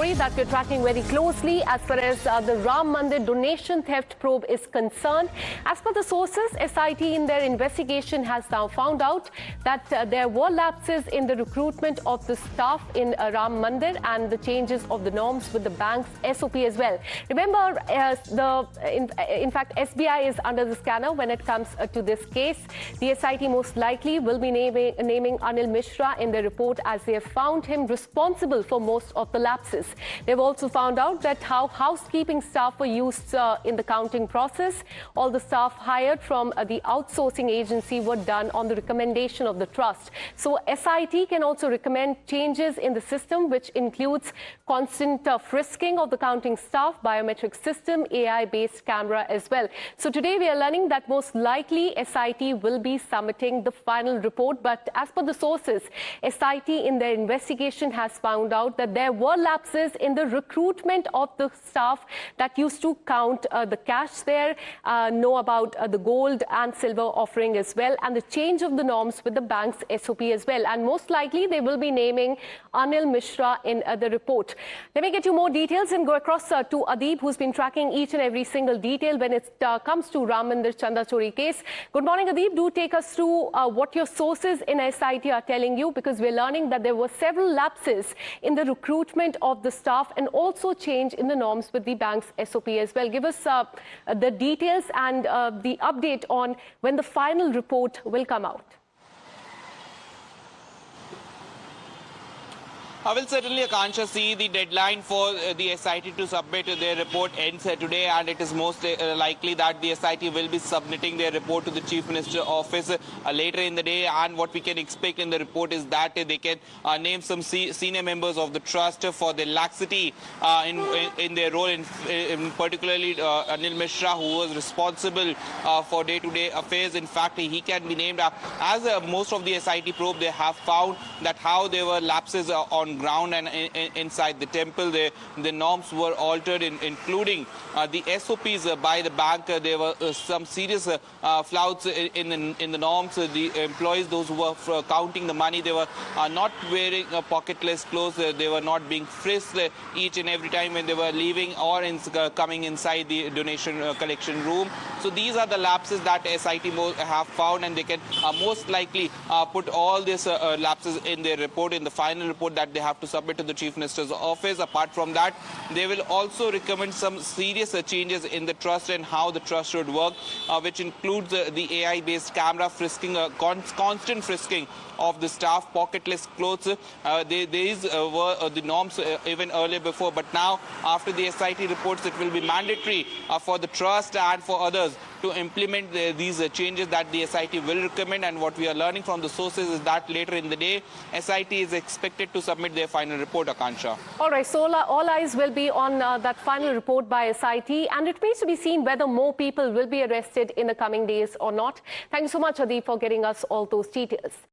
story that we're tracking very closely as far as the Ram Mandir donation theft probe is concerned. As per the sources, SIT in their investigation has now found out that there were lapses in the recruitment of the staff in Ram Mandir and the changes of the norms with the bank's SOP as well. Remember, in fact, SBI is under the scanner when it comes to this case. The SIT most likely will be naming Anil Mishra in their report as they have found him responsible for most of the lapses. They've also found out that how housekeeping staff were used in the counting process. All the staff hired from the outsourcing agency were done on the recommendation of the trust. So SIT can also recommend changes in the system, which includes constant frisking of the counting staff, biometric system, AI-based camera as well. So today we are learning that most likely SIT will be submitting the final report. But as per the sources, SIT in their investigation has found out that there were lapses in the recruitment of the staff that used to count the cash there, know about the gold and silver offering as well, and the change of the norms with the bank's SOP as well. And most likely they will be naming Anil Mishra in the report. Let me get you more details and go across to Adib, who's been tracking each and every single detail when it comes to Ram Mandir Chanda Chori case. Good morning, Adib. Do take us through what your sources in SIT are telling you, because we're learning that there were several lapses in the recruitment of the staff and also change in the norms with the bank's SOP as well. Give us the details and the update on when the final report will come out. I will certainly, Akansha, see the deadline for the SIT to submit their report ends today, and it is most likely that the SIT will be submitting their report to the Chief Minister's office later in the day. And what we can expect in the report is that they can name some senior members of the trust for the laxity in their role, in particularly Anil Mishra, who was responsible for day-to-day affairs. In fact, he can be named as most of the SIT probe. They have found that how there were lapses on ground and inside the temple. The norms were altered, including the SOPs by the bank. There were some serious flouts in the norms. The employees, those who were counting the money, they were not wearing pocketless clothes. They were not being frisked each and every time when they were leaving or coming inside the donation collection room. So these are the lapses that SIT have found, and they can most likely put all these lapses in their report, in the final report that they have to submit to the Chief Minister's office. Apart from that, they will also recommend some serious changes in the trust and how the trust should work, which includes the AI-based camera frisking, constant frisking of the staff, pocketless clothes. These were the norms even earlier before, but now after the SIT reports, it will be mandatory for the trust and for others to implement these changes that the SIT will recommend. And what we are learning from the sources is that later in the day, SIT is expected to submit their final report, Akansha. All right, so all eyes will be on that final report by SIT, and it remains to be seen whether more people will be arrested in the coming days or not. Thank you so much, Adib, for getting us all those details.